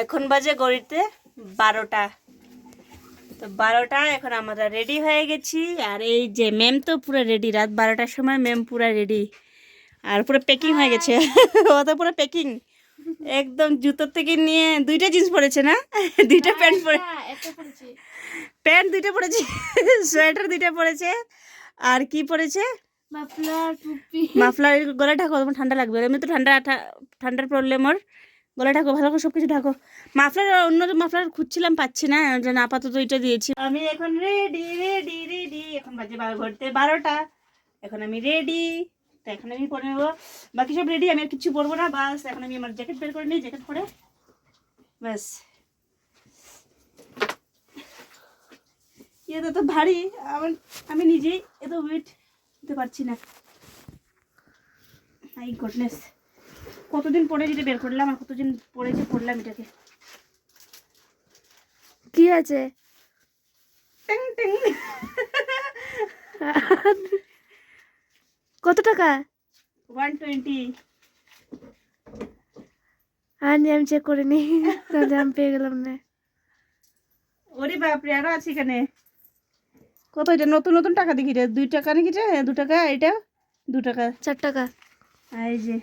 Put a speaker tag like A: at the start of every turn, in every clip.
A: এখন বাজে ঘড়িতে 12টা। তো 12টা এখন আমরা রেডি হয়ে গেছি। আর এই যে ম্যাম তো পুরো রেডি, রাত 12টার সময় ম্যাম পুরো রেডি আর পুরো প্যাকিং হয়ে গেছে। ও তো পুরো প্যাকিং একদম, জুতোর থেকে নিয়ে 2টা জিন্স পরেছে না, 2টা প্যান্ট পরে, প্যান্ট 2টা পরেছে, সোয়েটার 2টা পরেছে, আর কি পরেছে
B: মাফলার টুপি।
A: মাফলার। গলা ঢাকো, তোমার ঠান্ডা লাগবে, এমনি তো ঠান্ডার প্রবলেম ওর। গলা ঢাকো ভালো করে, সব কিছু ঢাকো। মাফলার, অন্য মাফলার খুঁজছিলাম পাচ্ছি না, যেন আপাতত এটা দিয়েছি। আমি এখন রেডি রেডি রেডি, এখন বাজে ঘড়িতে 12টা। এখন আমি রেডি, তো এখন আমি পরে নেবো, বাকি সব রেডি, আমি আর কিছু পরবো না। বাস এখন আমি আমার জ্যাকেট বের করে নিই, জ্যাকেট পরে ব্যাস। এটা তো ভারী, আমি নিজেই এত ওয়েট দিতে পারছি না। আই গডনেস, কতদিন পরে যেটা বের করলাম, আর কতদিন পরে যে পড়লাম এটাকে।
B: কি আছে?
A: টিং টিং।
B: কত টাকা?
A: 120।
B: আমি চেক করে নি, তাহলে আমি পেয়ে গেলাম না।
A: ওরে বাপরে, আরো আছে এখানে। কত এটা? নতুন নতুন টাকা দেখি রে, 2 টাকা নাকি রে? 2 টাকা, এটা 2 টাকা,
B: 4 টাকা।
A: আর এই যে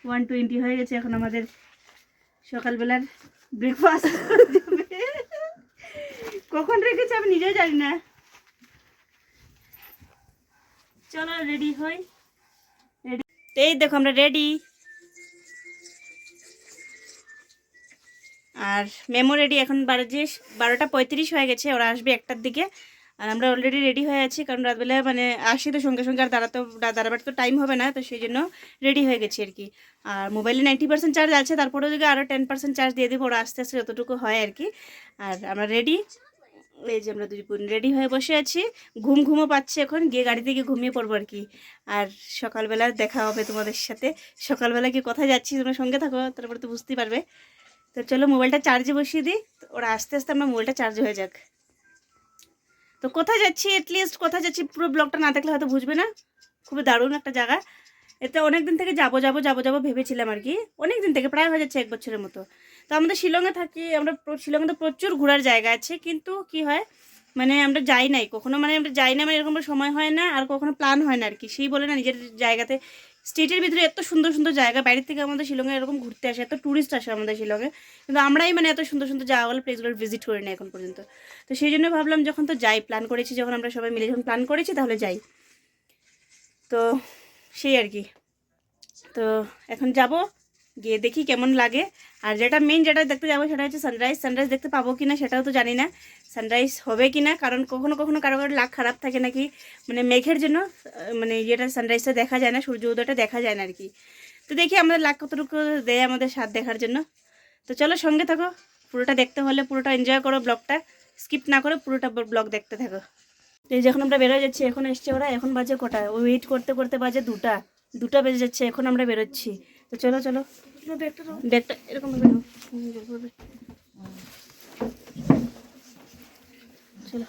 A: 120 হয়ে গেছে। এখন আমাদের সকালবেলার ব্রেকফাস্ট কখন রেখেছে আমি নিজেও জানি না। চলো রেডি হই। রেডি, এই দেখো আমরা রেডি। আর মেমো রেডি। এখন বাজে 12টা 35 হয়ে গেছে, ওরা আসবে 1টার দিকে। আর আমরা অলরেডি রেডি হয়ে আছি, কারণ রাতবেলা মানে আসি তো সঙ্গে সঙ্গে আর দাঁড়াবার তো টাইম হবে না, তো সেই জন্য রেডি হয়ে গেছি আর কি। আর মোবাইলে 90% চার্জ আছে, তারপরেও যদি আরও 10% চার্জ দিয়ে দেবো, ওরা আস্তে আস্তে যতটুকু হয় আর কি। আর আমরা রেডি, এই যে আমরা 2 বোন রেডি হয়ে বসে আছি। ঘুমও পাচ্ছে, এখন গিয়ে গাড়িতে গিয়ে ঘুমিয়ে পড়বো আর কি। আর সকালবেলা দেখা হবে তোমাদের সাথে। সকালবেলা কি কোথায় যাচ্ছি তোমরা সঙ্গে থাকো, তারপরে তো বুঝতেই পারবে। তো চলো মোবাইলটা চার্জে বসিয়ে দিই, ওরা আস্তে আস্তে আমরা মোবাইলটা চার্জ হয়ে যাক। তো কোথায় যাচ্ছি, অ্যাটলিস্ট কোথায় যাচ্ছি পুরো ব্লগটা না দেখলে হয়তো বুঝবে না। খুবই দারুণ একটা জায়গা। এতে অনেক দিন থেকে যাবো ভেবেছিলাম আর কি, অনেক দিন থেকে, প্রায় হয়ে যাচ্ছে 1 বছরের মতো। তো আমাদের শিলংয়ে থাকি আমরা, শিলংয়ে তো প্রচুর ঘোরার জায়গা আছে, কিন্তু কি হয় মানে আমরা যাই নাই কখনো, মানে আমরা যাই না, মানে এরকম সময় হয় না, আর কখনো প্ল্যান হয় না আর কি। সেই বলে না, নিজের জায়গাতে স্টেটের ভিতরে এত সুন্দর সুন্দর জায়গা, বাইরের থেকে আমাদের শিলংয়ে এরকম ঘুরতে আসে, এত ট্যুরিস্ট আসে আমাদের শিলংয়ে, কিন্তু আমরাই মানে এত সুন্দর সুন্দর জায়গাগুলো, প্লেসগুলো ভিজিট করি না এখন পর্যন্ত। তো সেই জন্য ভাবলাম যখন তো যাই, প্ল্যান করেছি যখন, আমরা সবাই মিলে যখন প্ল্যান করেছি তাহলে যাই। তো সেই আর কি। তো এখন যাব, গিয়ে দেখি কেমন লাগে। আর যেটা মেইন যেটা দেখতে যাবো সেটা হচ্ছে সানরাইজ। সানরাইজ দেখতে পাবো কিনা সেটাও তো জানি না, সানরাইজ হবে কিনা, কারণ কখনো কখনো কারো কারো লাক খারাপ থাকে নাকি, মানে মেঘের জন্য মানে যেটা সানরাইজটা দেখা যায় না, সূর্য উদয়টা দেখা যায় না আর কি। তো দেখি আমাদের লাক কতটুকু দেয় আমাদের সাথ দেখার জন্য। তো চলো সঙ্গে থাকো, পুরোটা দেখতে হলে পুরোটা এনজয় করো, ব্লগটা স্কিপ না করে পুরোটা ব্লগ দেখতে থাকো। তো এই যখন আমরা বেরোয় যাচ্ছি, এখন এসছে ওরা, এখন বাজে কটা, ওয়েট করতে করতে বাজে 2টা বেজে যাচ্ছে, এখন আমরা বেরোচ্ছি। তো চলো চলো, ব্যাগটা এরকম ভাবে নাও। চলো,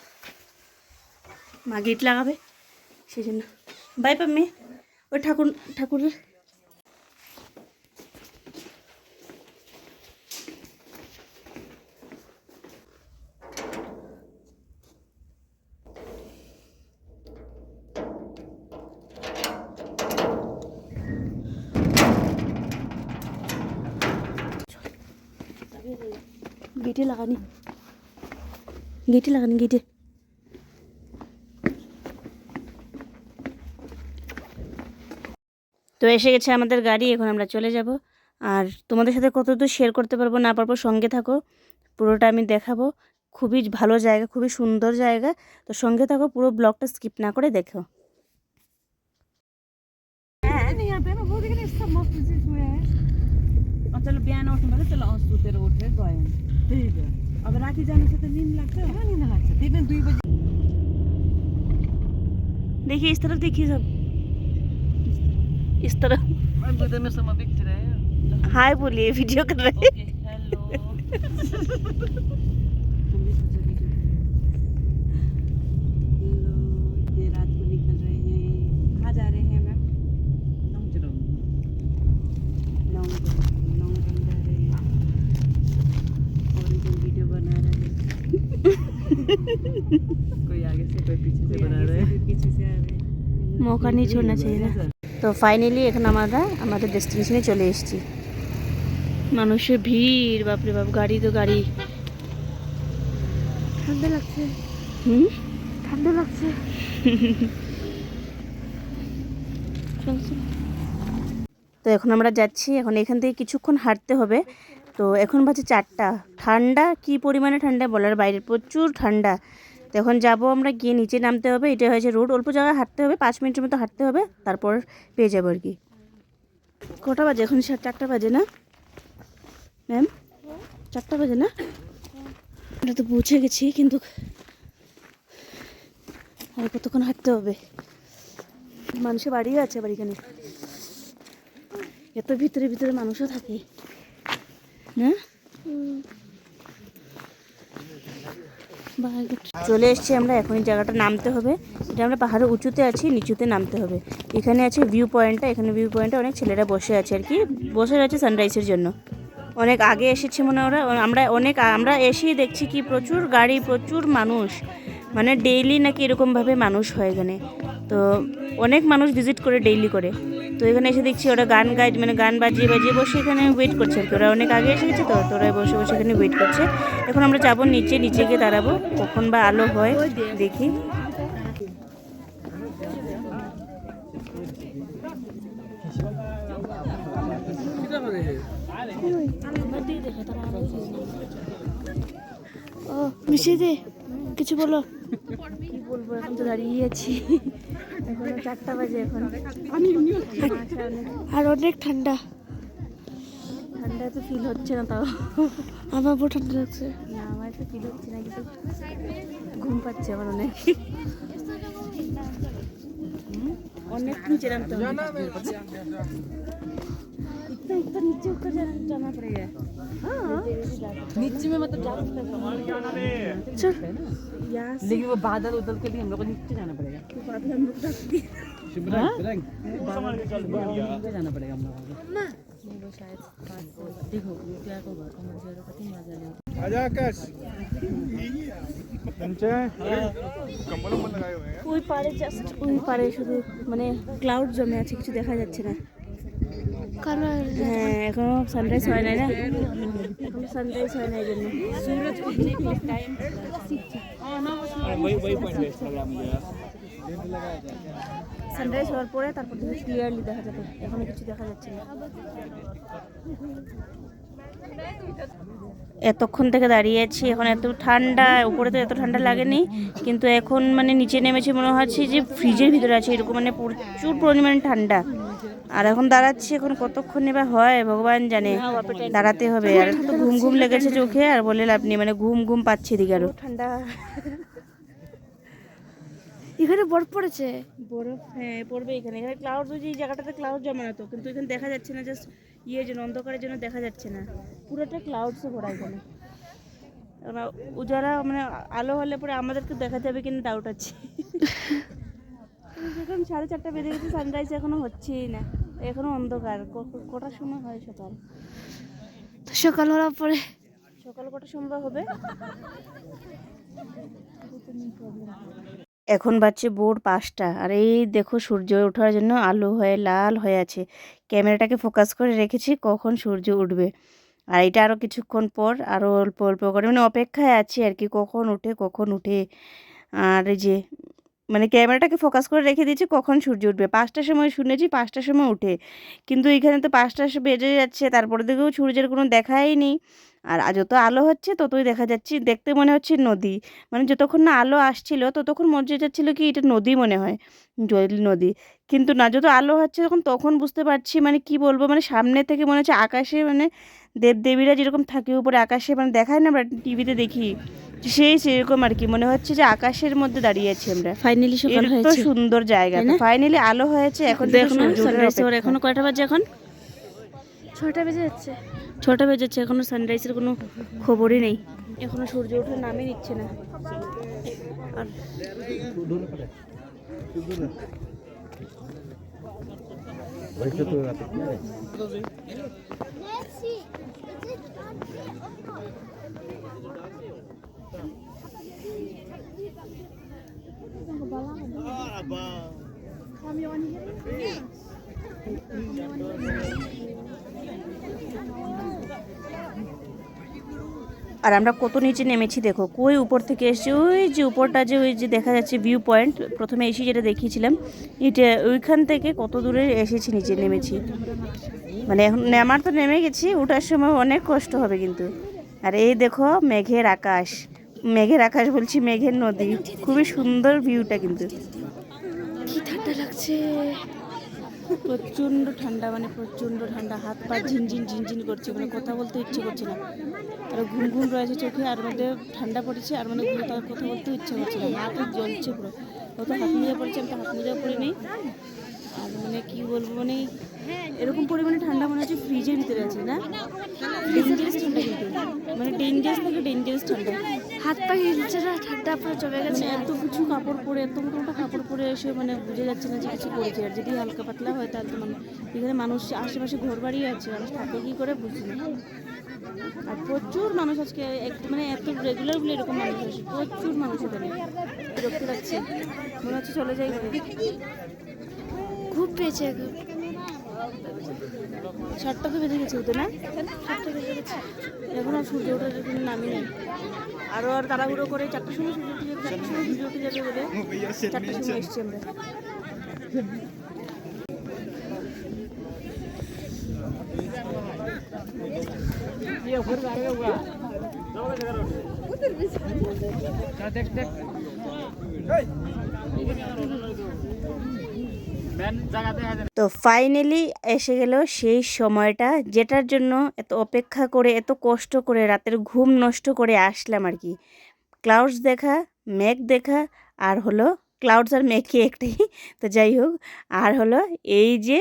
A: মা গেট লাগাবে সেই জন্য। বাই পাম্মি, ওই ঠাকুরের গেটে লাগানি, গেটে। তো এসে গেছে আমাদের গাড়ি, এখন আমরা চলে যাব। আর তোমাদের সাথে কতদূর শেয়ার করতে পারবো না পারবো, সঙ্গে থাকো, পুরোটা আমি দেখাবো। খুবই ভালো জায়গা, খুবই সুন্দর জায়গা। তো সঙ্গে থাকো, পুরো ব্লগটা স্কিপ না করে দেখো।
C: चलो बिहान उठ्नुभयो चलो सुतेर उठेर गयो त्यही त। अब राति जानु चाहिँ त निन्द लाग्छ, निन्द लाग्छ, त्यही पनि 2 बजी।
A: देखिए इस तरफ, देखिए सब इस तरफ।
C: मेरे साथ भी खिंच रहे हैं।
A: हाय बोलिए, वीडियो कर रहे हैं।
C: हेलो ये रात को निकल रहे हैं, कहाँ जा रहे हैं मैम? नौचरम जा रहे हैं। कोई आगे से कोई पीछे से बना रहा है पीछे से आ रहे हैं
A: मौका नहीं छोड़ना चाहिए ना। তো ফাইনালি এখন আমরা আমাদের ডেস্টিনেশনে চলে এসেছি। মানুষের ভিড়, বাপরে বাপ, গাড়ি তো গাড়ি।
B: ঠান্ডা লাগছে, ঠান্ডা লাগছে।
A: তো এখন আমরা যাচ্ছি, এখন এখান থেকে কিছুক্ষণ হাঁটতে হবে। তো এখন বাজে 4টা। ঠান্ডা কি পরিমাণে ঠান্ডা বলার বাইরে, প্রচুর ঠান্ডা। তো এখন যাবো আমরা, গিয়ে নিচে নামতে হবে। এটা হয়েছে রোড, অল্প জায়গায় হাঁটতে হবে, 5 মিনিটের মতো হাঁটতে হবে, তারপর পেয়ে যাবো আর কি। কটা বাজে এখন? 4টা বাজে না ম্যাম? 4টা বাজে না? আমরা তো পৌঁছে গেছি, কিন্তু আর কতক্ষণ হাঁটতে হবে। মানুষের বাড়িও আছে আবার এখানে, এত ভিতরে ভিতরে মানুষও থাকে না। চলে এসছি আমরা, এখন এই জায়গাটা নামতে হবে। এটা আমরা পাহাড়ের উঁচুতে আছি, নিচুতে নামতে হবে। এখানে আছে ভিউ পয়েন্টটা, এখানে ভিউ পয়েন্টে অনেক ছেলেরা বসে আছে আর কি, বসে আছে সানরাইজের জন্য। অনেক আগে এসেছে মনে ওরা, আমরা এসেই দেখছি কি প্রচুর গাড়ি, প্রচুর মানুষ, মানে ডেইলি নাকি এরকমভাবে মানুষ হয় এখানে। তো অনেক মানুষ ভিজিট করে ডেইলি করে। তো এখানে এসে দেখছি ওরা গান গায়, মানে গান বাজিয়ে বাজিয়ে বসে এখানে ওয়েট করছে আর কি। ওরা অনেক আগে এসে গেছে, তো ওরা বসে বসে এখানে ওয়েট করছে। এখন আমরা যাবো নিচে, নিচে গিয়ে দাঁড়াবো, কখন বা আলো হয় দেখি।
B: ও মিশিয়ে দে, কিছু বলো।
A: কি বলবো, এখন তো দাঁড়িয়ে আছি, এখন 4টা বাজে। এখন
B: আর অনেক ঠান্ডা,
A: ঠান্ডা তো ফিল হচ্ছে না, তাও
B: আমার বড় ঠান্ডা লাগছে।
A: না আমার তো ফিল হচ্ছে না, কিন্তু ঘুম পাচ্ছে আমার অনেক। অনেক নিচে নামতে হবে, इतना नीचे ऊपर जाना पड़ेगा।
C: नीचे में मतलब
B: चल
A: यहाँ से
C: लेकिन वो बादल उदल के लिए हम लोग को नीचे जाना पड़ेगा
A: बादल हम लोग रख दिए।
C: नीचे जाना पड़ेगा हम लोगों को
A: वो शायद देखो क्या को घर का मंदिर का 3 मजा ले
D: आजा आकाश नीचे कंबल लगाए हुए हैं
A: ওই পারে, জাস্ট ওই পারে শুধু মানে ক্লাউড জমে আছে, কিছু দেখা যাচ্ছে না।
B: কালার
A: হ্যাঁ এখনো সানরাইজ হয় নাই না, এখনো সানরাইজ হয় না, এই জন্য सूरज उगने का टाइम।
D: वही पॉइंट है इंस्टाग्राम में
A: সানরাইজ হওয়ার পরে তারপর থেকে ক্লিয়ারলি দেখা যাবে, এখনো কিছু দেখা যাচ্ছে না। এতক্ষণ থেকে দাঁড়িয়ে আছি, এখন এত ঠান্ডা, উপরে তো এত ঠান্ডা লাগেনি, কিন্তু এখন মানে নিচে নেমেছে মনে হচ্ছে যে ফ্রিজের ভিতরে আছে এরকম, মানে প্রচুর পরিমাণে ঠান্ডা। আর এখন দাঁড়াচ্ছি, এখন কতক্ষণ এবার হয় ভগবান জানে, দাঁড়াতে হবে। আর তো ঘুম ঘুম লেগেছে চোখে, আর বলে লাভ নেই, মানে ঘুম ঘুম পাচ্ছে এদিকে আরো ঠান্ডা।
B: এখানে বরফ পড়েছে,
A: বরফ হ্যাঁ পড়বে এখানে, এখানে ক্লাউড, ওই যে এই জায়গাটাতে ক্লাউড জমানো তো, কিন্তু এখানে দেখা যাচ্ছে না, জাস্ট ইয়ে জন্য, অন্ধকারের জন্য দেখা যাচ্ছে না, পুরোটা ক্লাউডসে ভরা এখানে। উজালা মানে আলো হলে পরে আমাদেরকে দেখা যাবে কিনা ডাউট আছে। এখন 4:30 বেজে গেছে, সানরাইজ এখনো হচ্ছেই না, এখনো অন্ধকার। কটার সময় হয় সকাল?
B: সকাল হওয়ার পরে
A: সকাল কটার সময় হবে? এখন বাজছে ভোর 5টা, আর এই দেখো সূর্য ওঠার জন্য আলো হয়ে লাল হয়ে আছে। ক্যামেরাটাকে ফোকাস করে রেখেছি কখন সূর্য উঠবে, আর এটা আরও কিছুক্ষণ পর, আরও অল্প অল্প করে মানে অপেক্ষায় আছি আর কি, কখন উঠে। আর এই যে মানে ক্যামেরাটাকে ফোকাস করে রেখে দিয়েছি কখন সূর্য উঠবে। 5টার সময় শুনেছি 5টার সময় উঠে, কিন্তু এখানে তো 5টা বেজে যাচ্ছে, তারপরে দিকেও সূর্যের কোনো দেখাই নেই। আর যত আলো হচ্ছে ততই দেখা যাচ্ছে, দেখতে মনে হচ্ছে নদী, মানে যতক্ষণ না আলো আসছিল ততক্ষণ মনে যাচ্ছিল কি এটা নদী মনে হয়, জল নদী। কিন্তু না, যত আলো হচ্ছে তখন বুঝতে পারছি, মানে কি বলবো, মানে সামনে থেকে মনে হচ্ছে আকাশে, মানে দেবদেবীরা যেরকম থাকে উপরে আকাশে, মানে দেখায় না আমরা টিভিতে দেখি, সেরকম আর কি মনে হচ্ছে যে আকাশের মধ্যে দাঁড়িয়ে আছি আমরা। ফাইনালি সকাল হয়েছে, এত সুন্দর জায়গা, ফাইনালি আলো হয়েছে। এখন এখনো কয়টা বাজে? এখন
B: 6টা বেজে যাচ্ছে।
A: 6টা বেজে যাচ্ছে, এখনো সানরাইজের কোনো খবরই নেই, এখনো সূর্য ওঠার নামই নিচ্ছে না। আর আর আমরা কত নিচে নেমেছি দেখো, কই উপর থেকে এসেছি, ওই যে উপরটা যে ওই যে দেখা যাচ্ছে ভিউ পয়েন্ট, প্রথমে এসে যেটা দেখিয়েছিলাম এটা, ওইখান থেকে কত দূরে এসেছি, নিচে নেমেছি। মানে এখন নামার তো নেমে গেছি, ওঠার সময় অনেক কষ্ট হবে কিন্তু। আর এই দেখো মেঘের আকাশ, মেঘের আকাশ বলছি, মেঘের নদী, খুবই সুন্দর ভিউটা কিন্তু।
B: কি ঠান্ডা লাগছে।
A: প্রচণ্ড ঠান্ডা, মানে প্রচণ্ড ঠান্ডা, হাত পা ঝিনঝিন ঝিনঝিন করছে, মানে কথা বলতে ইচ্ছে করছে না। আর ঘুম ঘুম রয়েছে চোখে, আর মধ্যে ঠান্ডা পড়েছে, আর মানে তার কথা বলতেও ইচ্ছে করছে না, হাত জ্বলছে পুরো। অত হাত মোজা পড়েছে, আমি তো হাত মোজা পরে নেই। আর মানে কি বলবো, মানে এরকম পরিমাণে ঠান্ডা মনে হচ্ছে ফ্রিজের ভিতরে আছে না, ডেঞ্জারাস ঠান্ডা কিন্তু, মানে ডেঞ্জারাস থেকে ডেঞ্জারাস ঠান্ডা।
B: হাত পা হিলছে না, ঠান্ডা পুরো জমে গেছে।
A: মানে এত কিছু কাপড় পরে, এত মোটা মোটা কাপড় পরে এসে মানে বোঝা যাচ্ছে না যে কিছু করেছে। আর যদি হালকা পাতলা হয় তাহলে তো মানে এখানে মানুষ আশেপাশে ঘর বাড়ি আছে, মানুষ থাকে কী করে বুঝছি না। আর প্রচুর মানুষ আজকে, মানে এত রেগুলার বলে এরকম মানুষ আসে, প্রচুর মানুষ এখানে, বিরক্তি লাগছে, মনে হচ্ছে চলে যাই।
B: খুব পেয়েছে এখন।
A: 7টা তো বেজে গেছে হতো না, 7টা বেজে গেছে, এখন আর সূর্য ওঠার কোনো নামই নেই। আরও আর তাড়াহুড়ো করে 4টার সময় সূর্য উঠে যাবে, 4টার সময় সূর্য উঠে যাবে বলে 4টার সময় এসছি আমরা। তো ফাইনালি এসে গেল সেই সময়টা, যেটার জন্য এত অপেক্ষা করে, এত কষ্ট করে, রাতের ঘুম নষ্ট করে আসলাম আর কি। ক্লাউডস দেখা, মেঘ দেখা, আর হলো ক্লাউডস আর মেঘই একটাই, তো যাই হোক, আর হলো এই যে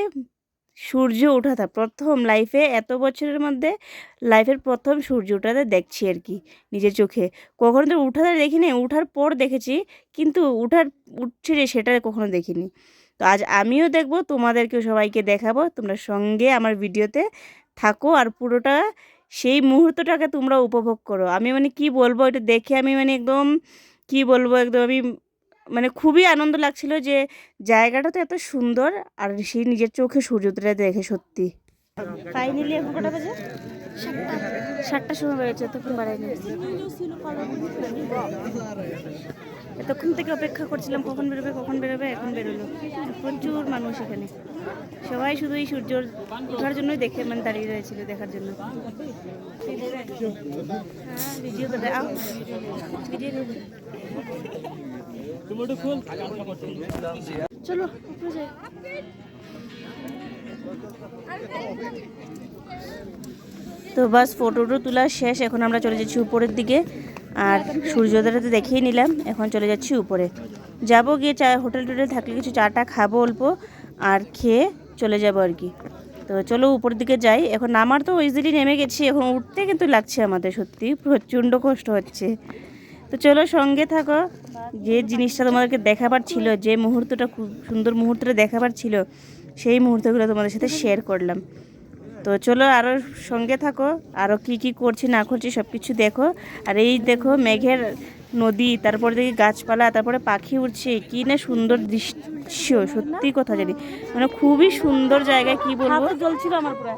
A: সূর্য ওঠাটা, প্রথম লাইফে, এত বছরের মধ্যে লাইফের প্রথম সূর্য ওঠাতে দেখছি আর কি নিজের চোখে। কখনো তো উঠাতে দেখিনি, উঠার পর দেখেছি, কিন্তু উঠছে যে সেটা কখনো দেখিনি। তো আজ আমিও দেখব, তোমাদেরকেও সবাইকে দেখাবো, তোমরা সঙ্গে আমার ভিডিওতে থাকো আর পুরোটা সেই মুহূর্তটাকে তোমরা উপভোগ করো। আমি মানে কি বলবো, এটা দেখে আমি মানে একদম কি বলবো, একদম আমি মানে খুবই আনন্দ লাগছিল যে জায়গাটা তো এত সুন্দর, আর সেই নিজের চোখে সূর্যোদয়টা দেখে সত্যি। ফাইনালি এখন কটা বাজে? 7টার সময় বেড়েছে, এতক্ষণ বাড়ায়নি। এতক্ষণ থেকে অপেক্ষা করছিলাম কখন বেরোবে কখন বেরোবে, এখন বেরোলো। প্রচুর মানুষ এখানে, সবাই শুধু এই সূর্য ওঠার জন্যই দেখে মানে দাঁড়িয়ে রয়েছিল, দেখার জন্য। হ্যাঁ, ভিডিও করে আও, ভিডিও
B: চলো উপরে যাই।
A: তো বাস ফটো তোলা শেষ, এখন আমরা চলে যাচ্ছি উপরের দিকে। আর সূর্যোদয়টা তো দেখিয়ে নিলাম, এখন চলে যাচ্ছি উপরে। যাব গিয়ে হোটেল টোটেল থাকলে কিছু চাটা খাবো অল্প, আর খেয়ে চলে যাব আর কি। তো চলো উপর দিকে যাই। এখন নামার তো ইজিলি নেমে গেছি, এখন উঠতে কিন্তু লাগছে আমাদের সত্যি প্রচণ্ড কষ্ট হচ্ছে। তো চলো সঙ্গে থাকো, যে জিনিসটা তোমাদেরকে দেখাবার ছিল, যে মুহূর্তটা খুব সুন্দর মুহূর্তটা দেখাবার ছিল, সেই মুহূর্তগুলো তোমাদের সাথে শেয়ার করলাম। তো চলো আরও সঙ্গে থাকো, আরও কি কি করছি না করছি সব কিছু দেখো। আর এই দেখো মেঘের নদী, তারপরে দেখি গাছপালা, তারপরে পাখি উঠছে, কি না সুন্দর দৃশ্য, সত্যি কথা জানি, মানে খুবই সুন্দর জায়গা, কি বলবো, জ্বলছিল আমার পুরো।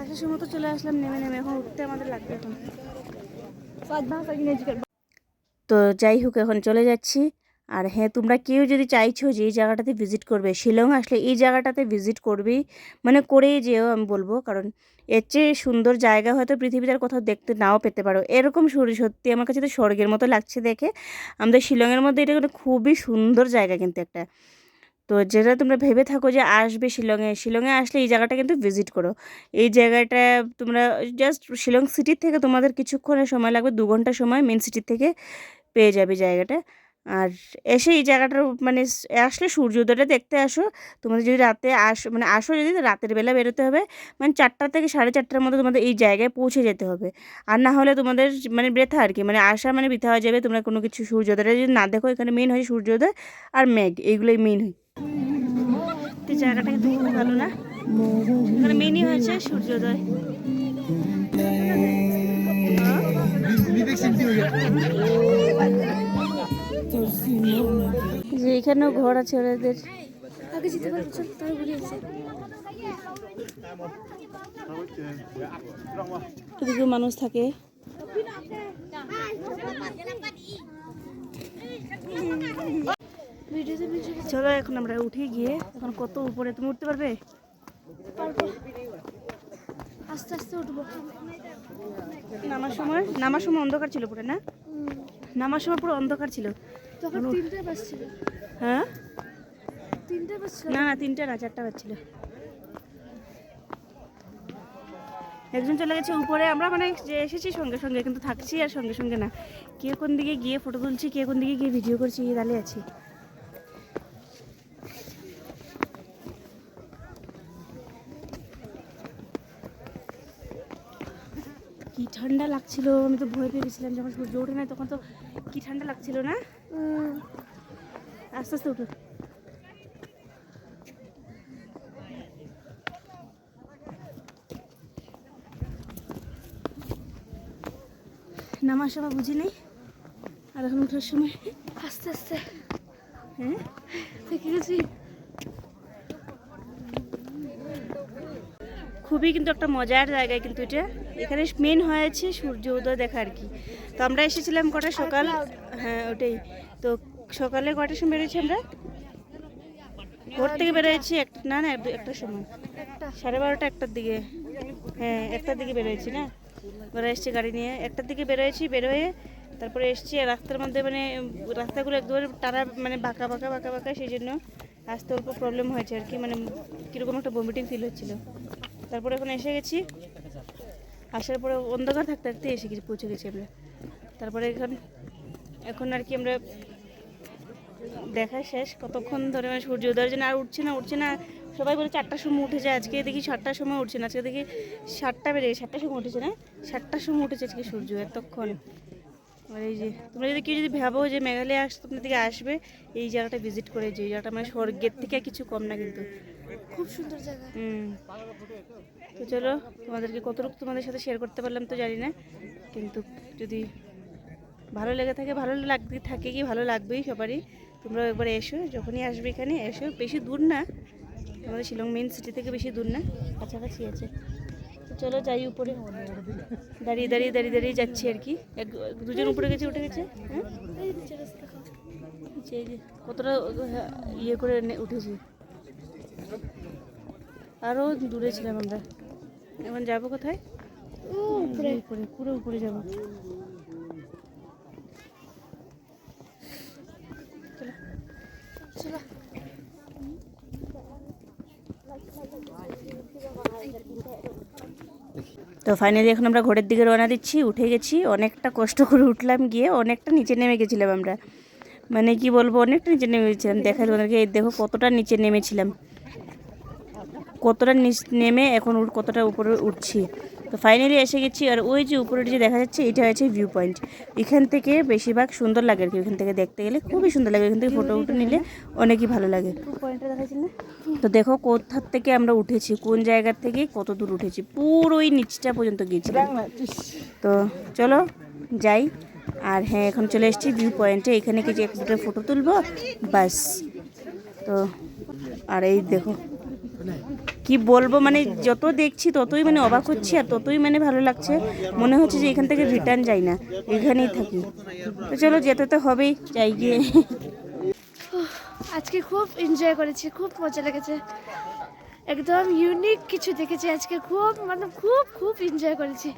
A: আসার সময় তো চলে আসলাম নেমে নেমে, এখন উঠতে আমাদের লাগবে এখন। তো যাই হোক, এখন চলে যাচ্ছি। আর হ্যাঁ, তোমরা কেউ যদি চাইছো যে এই জায়গাটাতে ভিজিট করবে, শিলং আসলে এই জায়গাটাতে ভিজিট করবেই, মানে করেই যেও আমি বলবো, কারণ এর চেয়ে সুন্দর জায়গা হয়তো পৃথিবীতে আর কোথাও দেখতে নাও পেতে পারো। এরকম সত্যি আমার কাছে তো স্বর্গের মতো লাগছে দেখে। আমাদের শিলংয়ের মধ্যে এটা কিন্তু খুবই সুন্দর জায়গা কিন্তু একটা। তো যেটা তোমরা ভেবে থাকো যে আসবে শিলংয়ে আসলে এই জায়গাটা কিন্তু ভিজিট করো। এই জায়গাটা তোমরা জাস্ট শিলং সিটির থেকে তোমাদের কিছুক্ষণের সময় লাগবে, 2 ঘন্টা সময় মেন সিটির থেকে পেয়ে যাবে জায়গাটা। আর এসে এই জায়গাটার মানে আসলে সূর্যোদয়টা দেখতে আসো। তোমাদের যদি রাতে আসো যদি, রাতের বেলা বেরোতে হবে, মানে 4টা থেকে 4:30টার মধ্যে তোমাদের এই জায়গায় পৌঁছে যেতে হবে। আর না হলে তোমাদের মানে বৃথা আর কি, মানে আসা মানে বৃথা হয়ে যাবে, তোমরা কোনো কিছু সূর্যোদয়টা যদি না দেখো। এখানে মেন হয় সূর্যোদয় আর মেঘ, এইগুলোই মেন হয়। তো জায়গাটা কিন্তু খুব ভালো না, এখানে মেনই হয়েছে সূর্যোদয়। যে এখানেও ঘর আছে ওদের।
B: আগে যেতে পারবো, চল তার ঘুরে এসে।
A: এদিকে মানুষ থাকে। চলো এখন আমরা উঠে গিয়ে, এখন কত উপরে, তুমি উঠতে পারবে?
B: পারবো, আস্তে আস্তে উঠবো।
A: নামার সময় অন্ধকার ছিল পুরো, না? নামার সময় পুরো অন্ধকার ছিল।
B: তখন 3টে বাজছিল।
A: হ্যাঁ,
B: 3টে বাজছিল।
A: না 3টা না 4টা বাজছিল। একজন চলে গেছে উপরে, আমরা মানে যে এসেছি সঙ্গে সঙ্গে, কিন্তু থাকছি আর সঙ্গে সঙ্গে না। কে কোন দিকে গিয়ে ফটো তুলছি, কে কোন দিকে গিয়ে ভিডিও করছি, এই দাঁড়িয়ে আছি। কি ঠান্ডা লাগছিল, আমি তো ভয় পেয়ে গেছিলাম যখন সূর্য ওঠে না, তখন তো কি ঠান্ডা লাগছিল না। আস্তে আস্তে উঠো। নামার সময় বুঝি নেই, আর এখন ওঠার সময়
B: আস্তে আস্তে
A: হ্যাঁ
B: দেখে গেছি।
A: খুবই কিন্তু একটা মজার জায়গায় কিন্তু এটা। এখানে মেন হয়েছে সূর্য উদয় দেখা আর কি। তো আমরা এসেছিলাম কটা সকাল, হ্যাঁ ওটাই তো। সকালে কটার সময় বেরোয়েছি আমরা? ভোর থেকে বেরোয়েছি না 1টার সময়, 12:30 1টার দিকে। হ্যাঁ 1টার দিকে বেরোয়েছি না, ওরা এসছে গাড়ি নিয়ে। 1টার দিকে বেরোয়েছি, বেরোয়ে তারপরে এসছি। রাস্তার মধ্যে মানে রাস্তাগুলো একদম টানা, মানে বাঁকা বাঁকা বাঁকা বাঁকা, সেই জন্য আসতে অল্প প্রবলেম হয়েছে আর কি, মানে কীরকম একটা ভমিটিং ফিল হচ্ছিল। তারপরে এখন এসে গেছি, আসার পরে অন্ধকার থাকতে থাকতে এসে গেছি, পৌঁছে গেছি আমরা। তারপরে এখন আর কি আমরা দেখা শেষ। কতক্ষণ ধরে মানে সূর্য উদয়ের জন্য আর উঠছে না। সবাই বলে 4টার সময় উঠেছে, আজকে দেখি 7টার সময় উঠছে না, আজকে দেখি 7টা বেড়ে 7টার সময় উঠেছে না, 7টার সময় উঠেছে আজকে সূর্য এতক্ষণ। আর এই যে তোমরা যদি কেউ যদি ভাবো যে মেঘালয় তোমাদের দিকে আসবে, এই জায়গাটা ভিজিট করে, যে জায়গাটা মানে স্বর্গের থেকে কিছু কম না কিন্তু,
B: খুব সুন্দর জায়গা।
A: তো চলো তোমাদেরকে কতটুকু তোমাদের সাথে শেয়ার করতে পারলাম তো জানি না, কিন্তু যদি ভালো লেগে থাকে, ভালো লাগতে থাকে কি ভালো লাগবেই সবারই। তোমরা একবার এসো, যখনই আসবে এখানে এসো। বেশি দূর না, আমাদের শিলং মেন সিটি থেকে বেশি দূর না, কাছাকাছি আছে। তো চলো যাই উপরে। দাঁড়িয়ে দাঁড়িয়ে দাঁড়িয়ে দাঁড়িয়ে যাচ্ছি আর কি। দুজন উপরে গেছে, উঠে গেছে। হ্যাঁ
B: এই নিচে রাস্তা খাও।
A: এই যে কতটা ইয়ে করে উঠেছি, আরও দূরে ছিলাম আমরা। এখন যাবো কোথায়? উপরে উপরে, পুরো উপরে যাবো।
B: চলো।
A: তো ফাইনালি এখন আমরা ঘরের দিকে রওনা দিচ্ছি। উঠে গেছি, অনেকটা কষ্ট করে উঠলাম, গিয়ে অনেকটা নিচে নেমে গেছিলাম আমরা। মানে কি বলবো, অনেকটা নিচে নেমে গেছিলাম। দেখা তোমাদেরকে, এই দেখো কতটা নিচে নেমেছিলাম, কতটা নেমে এখন কতটা উপরে উঠছি। তো ফাইনালি এসে গেছি। আর ওই যে উপরে যে দেখা যাচ্ছে, এটা হচ্ছে ভিউ পয়েন্ট। এখান থেকে বেশিরভাগ সুন্দর লাগে আর কি, এখান থেকে দেখতে গেলে খুবই সুন্দর লাগে। এখান থেকে ফটো নিলে অনেকই ভালো লাগে। পয়েন্টটা দেখাচ্ছি না, তো দেখো কোথার থেকে আমরা উঠেছি, কোন জায়গা থেকে কত দূর উঠেছি, পুরো ওই নিচটা পর্যন্ত গিয়েছিলাম। তো চলো যাই। আর হ্যাঁ এখন চলে এসেছি ভিউ পয়েন্টে, এখানে কিছু এক দুটো ফটো তুলবো বাস। তো আর এই দেখো কি বলবো, মানে যত দেখছি ততই মানে অবাক হচ্ছি, আর ততই মানে ভালো লাগছে। মনে হচ্ছে যে এখান থেকে রিটার্ন যাই না, এখানেই থাকি। তো চলো যেতে তো হবেই, যাই গিয়ে।
B: আজকে খুব এনজয় করেছি, খুব মজা লেগেছে, একদম ইউনিক কিছু দেখেছি আজকে। খুব মানে খুব খুব এনজয় করেছি।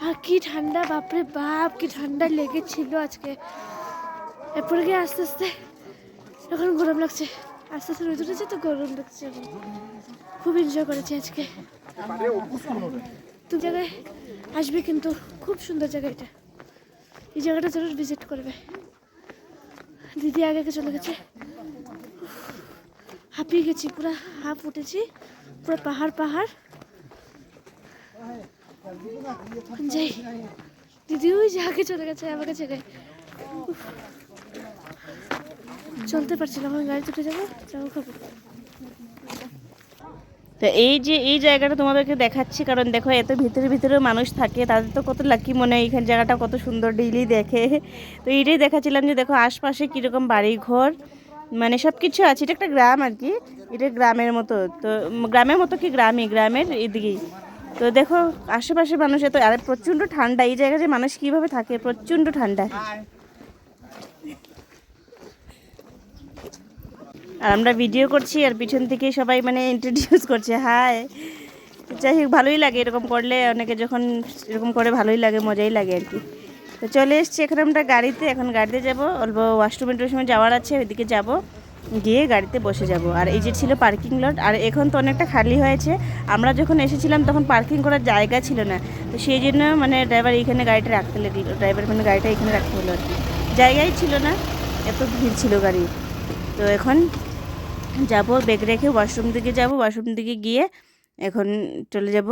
B: আর কি ঠান্ডা, বাপরে বাপ কি ঠান্ডা লেগেছিল আজকে। এরপরে গিয়ে আস্তে আস্তে এখন গরম লাগছে, আস্তে আস্তে রোদ উঠেছে তো গরম লাগছে এখন। খুব এনজয় করেছি আজকে। দু জায়গায় আসবে কিন্তু, খুব সুন্দর জায়গা এটা। এই জায়গাটা জরুর ভিজিট করবে। দিদি আগে চলে গেছে, হাঁপিয়ে গেছি, পুরো হাঁপ উঠেছি, পুরো পাহাড় পাহাড়। যাই, দিদি ওই যে আগে চলে গেছে আমাকে ছেড়ে। চলতে পারছি না, এখন গাড়িতে উঠে যাবো, চাও খাবো।
A: তো এই যে এই জায়গাটা তোমাদেরকে দেখাচ্ছি, কারণ দেখো এত ভিতরে ভিতরে মানুষ থাকে, তাদের তো কত লাকি মনে হয় এইখানে জায়গাটা কত সুন্দর ডেইলি দেখে। তো এইটাই দেখাচ্ছিলাম যে দেখো আশপাশে কীরকম বাড়ি ঘর, মানে সব কিছু আছে। এটা একটা গ্রাম আর কি, এটা গ্রামের মতো। তো গ্রামের মতো কি গ্রামের এদিকেই। তো দেখো আশেপাশে মানুষ এত, আর প্রচণ্ড ঠান্ডা এই জায়গায়, যে মানুষ কীভাবে থাকে, প্রচণ্ড ঠান্ডা। আর আমরা ভিডিও করছি আর পিছন থেকে সবাই মানে ইন্ট্রোডিউস করছে হাই। যাই হোক ভালোই লাগে এরকম করলে, অনেকে যখন এরকম করে ভালোই লাগে, মজাই লাগে আর কি। তো চলে এসছি এখন আমরা গাড়িতে, এখন গাড়িতে যাব, অল্প ওয়াশরুমে টুশরুমে যাওয়ার আছে, ওইদিকে যাব, গিয়ে গাড়িতে বসে যাব। আর এই যে ছিল পার্কিং লট, আর এখন তো অনেকটা খালি হয়েছে। আমরা যখন এসেছিলাম তখন পার্কিং করার জায়গা ছিল না, তো সেই জন্য মানে ড্রাইভার এইখানে গাড়িটা রাখতে লাগলো, ড্রাইভার মানে গাড়িটা এখানে রাখতে হলো আর কি, জায়গাই ছিল না, এত ভিড় ছিল গাড়ি। তো এখন যাব, ব্যাগ রেখে ওয়াশরুম দিকে যাব, ওয়াশরুম দিকে গিয়ে এখন চলে যাব,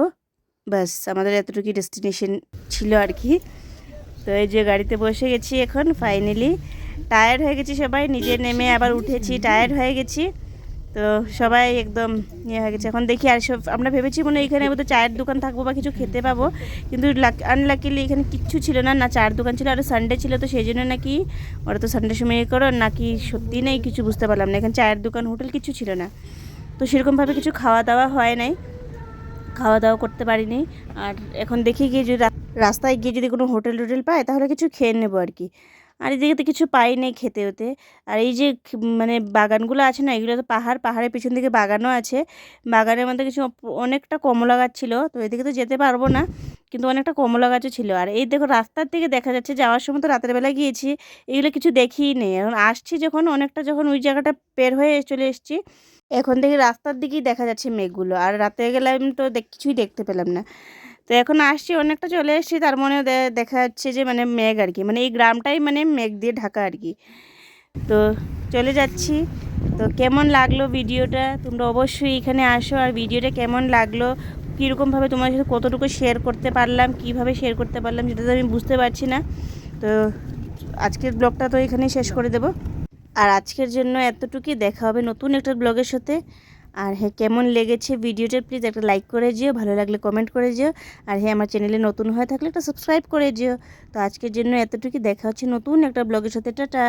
A: ব্যাস আমাদের এতটুকুই ডেস্টিনেশন ছিল আর কি। তো এই যে গাড়িতে বসে গেছি এখন ফাইনালি, টায়ার্ড হয়ে গেছি সবাই, নিজে নেমে আবার উঠেছি, টায়ার্ড হয়ে গেছি। তো সবাই একদম ইয়ে হয়ে গেছে। এখন দেখি, আর সব আমরা ভেবেছি মনে হয় এখানে বোধহয় চায়ের দোকান থাকবো বা কিছু খেতে পাবো, কিন্তু আনলাকিলি এখানে কিচ্ছু ছিল না, না চায়ের দোকান ছিল, আর সানডে ছিল, তো সেই জন্য নাকি ওরা তো সানডে সময় করো নাকি সত্যি নেই, কিছু বুঝতে পারলাম না। এখানে চায়ের দোকান হোটেল কিছু ছিল না, তো সেরকমভাবে কিছু খাওয়া দাওয়া হয় নাই, খাওয়া দাওয়া করতে পারিনি। আর এখন দেখি গিয়ে যদি রাস্তায় গিয়ে যদি কোনো হোটেল টোটেল পায় তাহলে কিছু খেয়ে নেবো আর কি। আর এদিকে তো কিছু পাই নেই খেতে হতে। আর এই যে মানে বাগানগুলো আছে না, এগুলো তো পাহাড়ের পিছন দিকে বাগানও আছে, বাগানের মধ্যে কিছু অনেকটা কমলা গাছ ছিল, তো এদিকে তো যেতে পারবো না, কিন্তু অনেকটা কমলা গাছও ছিল। আর এই দেখো রাস্তার থেকে দেখা যাচ্ছে, যাওয়ার সময় তো রাতের বেলা গিয়েছি, এগুলো কিছু দেখিই নেই। এখন আসছি যখন অনেকটা, যখন ওই জায়গাটা পের হয়ে চলে এসেছি, এখন দেখি রাস্তার দিকেই দেখা যাচ্ছে মেঘগুলো, আর রাতে গেলাম তো কিছুই দেখতে পেলাম না। তো এখন আসছি, অনেকটা চলে এসেছি, তার মনে দেখা যাচ্ছে যে মানে মেঘ আর কি, মানে এই গ্রামটাই মানে মেঘ দিয়ে ঢাকা আর কি। তো চলে যাচ্ছি। তো কেমন লাগলো ভিডিওটা, তোমরা অবশ্যই এখানে আসো, আর ভিডিওটা কেমন লাগলো, কীরকমভাবে তোমার সাথে কতটুকু শেয়ার করতে পারলাম, কীভাবে শেয়ার করতে পারলাম সেটা তো আমি বুঝতে পারছি না। তো আজকের ব্লগটা তো এখানেই শেষ করে দেব, আর আজকের জন্য এতটুকুই। দেখা হবে নতুন একটা ব্লগের সাথে। আর হ্যাঁ, কেমন লেগেছে ভিডিওটা প্লিজ একটা লাইক করে যেও, ভালো লাগলে কমেন্ট করে যেও, আর হ্যাঁ আমার চ্যানেলে নতুন হয়ে থাকলে একটা সাবস্ক্রাইব করে যেও। তো আজকের জন্য এতটুকুই, দেখা হচ্ছে নতুন একটা ব্লগের সাথে, টাটা।